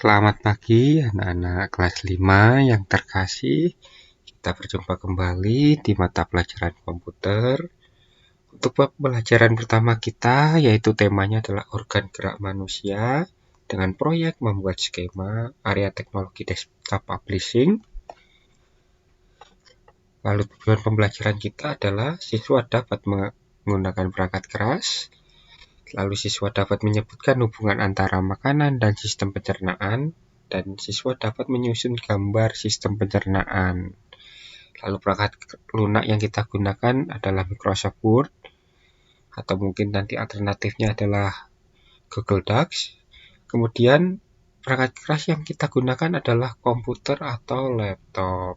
Selamat pagi anak-anak kelas 5 yang terkasih. Kita berjumpa kembali di mata pelajaran komputer. Untuk pelajaran pertama kita yaitu temanya adalah organ gerak manusia dengan proyek membuat skema area teknologi desktop publishing. Lalu tujuan pembelajaran kita adalah siswa dapat menggunakan perangkat keras. Lalu siswa dapat menyebutkan hubungan antara makanan dan sistem pencernaan, dan siswa dapat menyusun gambar sistem pencernaan. Lalu perangkat lunak yang kita gunakan adalah Microsoft Word, atau mungkin nanti alternatifnya adalah Google Docs. Kemudian perangkat keras yang kita gunakan adalah komputer atau laptop.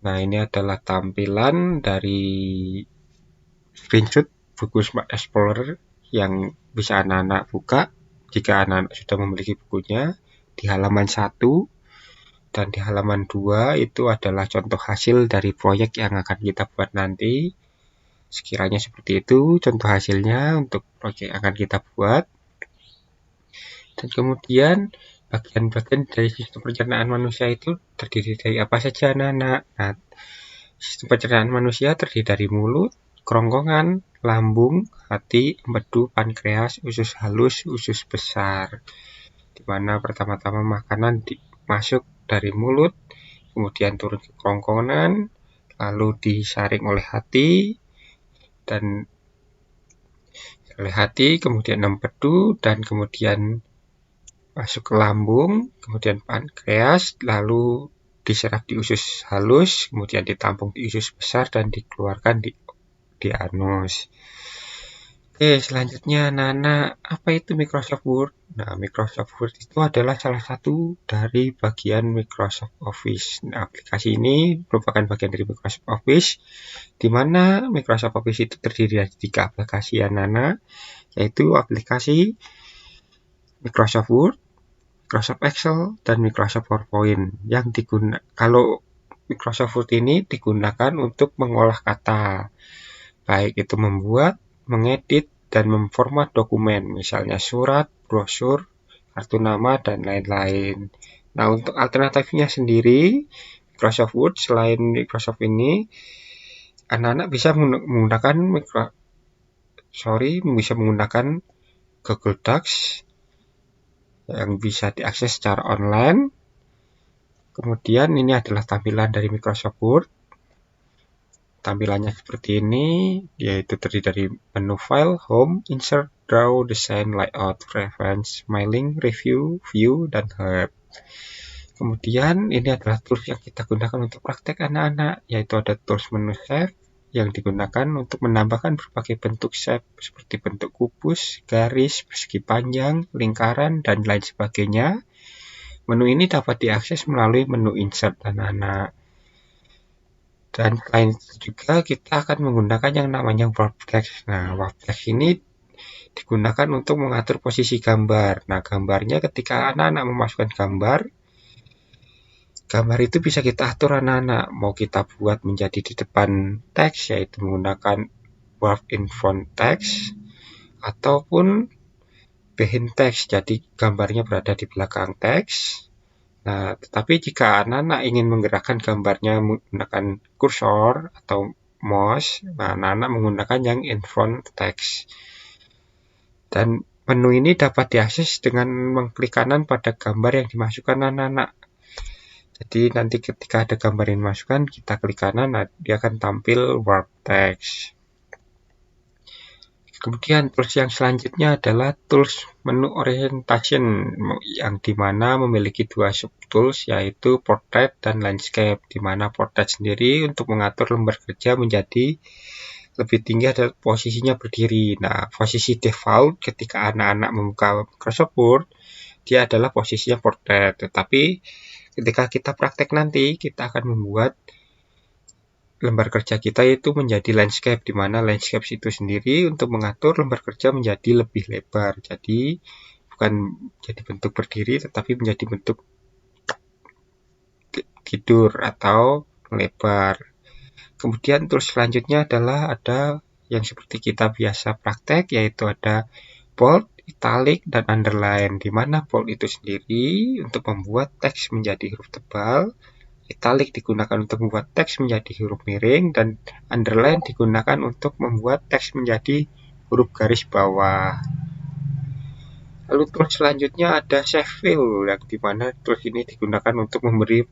Nah, ini adalah tampilan dari screenshot buku Smart Explorer yang bisa anak-anak buka jika anak-anak sudah memiliki bukunya di halaman 1, dan di halaman 2 itu adalah contoh hasil dari proyek yang akan kita buat nanti. Sekiranya seperti itu contoh hasilnya untuk proyek yang akan kita buat. Dan kemudian bagian-bagian dari sistem pencernaan manusia itu terdiri dari apa saja anak-anak? Nah, sistem pencernaan manusia terdiri dari mulut, kerongkongan, lambung, hati, empedu, pankreas, usus halus, usus besar. Di mana pertama-tama makanan masuk dari mulut, kemudian turun ke kerongkongan, lalu disaring oleh hati, kemudian empedu, dan kemudian masuk ke lambung, kemudian pankreas, lalu diserap di usus halus, kemudian ditampung di usus besar dan dikeluarkan di anus. Oke, selanjutnya anak-anak, apa itu Microsoft Word? Nah, Microsoft Word itu adalah salah satu dari bagian Microsoft Office. Nah, aplikasi ini merupakan bagian dari Microsoft Office, di mana Microsoft Office itu terdiri dari 3 aplikasi anak-anak, yaitu aplikasi Microsoft Word, Microsoft Excel, dan Microsoft PowerPoint. Kalau Microsoft Word ini digunakan untuk mengolah kata, baik itu membuat, mengedit, dan memformat dokumen, misalnya surat, brosur, kartu nama, dan lain-lain. Nah, untuk alternatifnya sendiri, Microsoft Word selain Microsoft ini, anak-anak bisa menggunakan Google Docs yang bisa diakses secara online. Kemudian ini adalah tampilan dari Microsoft Word. Tampilannya seperti ini, yaitu terdiri dari menu file, home, insert, draw, design, layout, preference, mailing, review, view, dan help. Kemudian ini adalah tools yang kita gunakan untuk praktek anak-anak, yaitu ada tools menu shape yang digunakan untuk menambahkan berbagai bentuk shape seperti bentuk kubus, garis, persegi panjang, lingkaran, dan lain sebagainya. Menu ini dapat diakses melalui menu insert anak-anak. Dan selain itu juga kita akan menggunakan yang namanya warp text. Nah, warp text ini digunakan untuk mengatur posisi gambar. Nah, gambarnya ketika anak-anak memasukkan gambar itu bisa kita atur anak-anak. Mau kita buat menjadi di depan teks, yaitu menggunakan warp in front text, ataupun behind text, jadi gambarnya berada di belakang teks. Nah, tetapi jika anak-anak ingin menggerakkan gambarnya menggunakan kursor atau mouse, anak-anak menggunakan yang in front text. Dan menu ini dapat diakses dengan mengklik kanan pada gambar yang dimasukkan anak-anak. Jadi nanti ketika ada gambar yang dimasukkan, kita klik kanan, dia akan tampil warp text. Kemudian tools yang selanjutnya adalah tools menu orientation, yang dimana memiliki 2 subtools, yaitu portrait dan landscape. Dimana portrait sendiri untuk mengatur lembar kerja menjadi lebih tinggi adalah posisinya berdiri. Nah, posisi default ketika anak-anak membuka Microsoft Word, dia adalah posisinya portrait. Tetapi ketika kita praktek nanti, kita akan membuat lembar kerja kita itu menjadi landscape, di mana landscape itu sendiri untuk mengatur lembar kerja menjadi lebih lebar. Jadi bukan jadi bentuk berdiri, tetapi menjadi bentuk tidur atau lebar. Kemudian tools selanjutnya adalah ada yang seperti kita biasa praktek, yaitu ada bold, italic, dan underline, di mana bold itu sendiri untuk membuat teks menjadi huruf tebal, italic digunakan untuk membuat teks menjadi huruf miring, dan underline digunakan untuk membuat teks menjadi huruf garis bawah. Lalu tools selanjutnya ada shape fill, yang dimana tools ini digunakan untuk memberi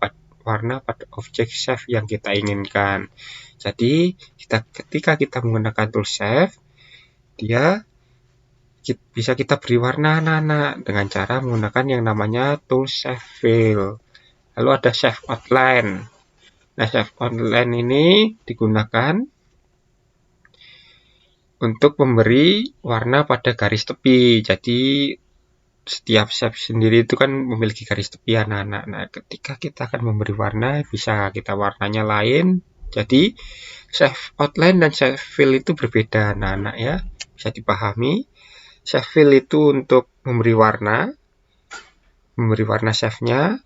warna pada objek shape yang kita inginkan. Jadi ketika kita menggunakan tool shape, dia bisa kita beri warna anak-anak dengan cara menggunakan yang namanya tool shape fill. Lalu ada shape outline. Nah, shape outline ini digunakan untuk memberi warna pada garis tepi. Jadi setiap shape sendiri itu kan memiliki garis tepi anak-anak. Nah, ketika kita akan memberi warna, bisa kita warnanya lain. Jadi shape outline dan shape fill itu berbeda anak-anak ya. Bisa dipahami. Shape fill itu untuk memberi warna shape-nya,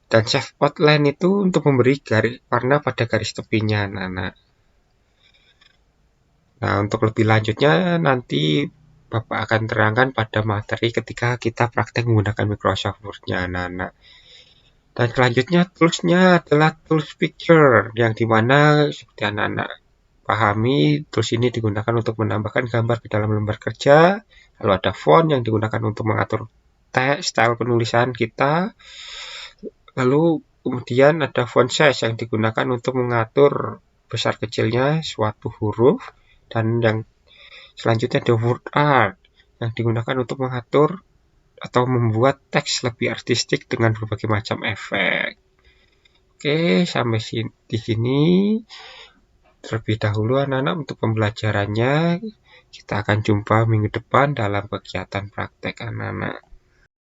dan shape outline itu untuk memberi warna pada garis tepinya anak-anak. Nah, untuk lebih lanjutnya nanti Bapak akan terangkan pada materi ketika kita praktek menggunakan Microsoft Word-nya anak-anak. Dan selanjutnya toolsnya adalah tools picture, yang dimana seperti anak-anak pahami, tools ini digunakan untuk menambahkan gambar ke dalam lembar kerja. Lalu ada font yang digunakan untuk mengatur teks, style penulisan kita. Lalu kemudian ada font size yang digunakan untuk mengatur besar kecilnya suatu huruf. Dan yang selanjutnya ada word art yang digunakan untuk mengatur atau membuat teks lebih artistik dengan berbagai macam efek. Oke, sampai di sini terlebih dahulu anak-anak untuk pembelajarannya. Kita akan jumpa minggu depan dalam kegiatan praktek anak-anak.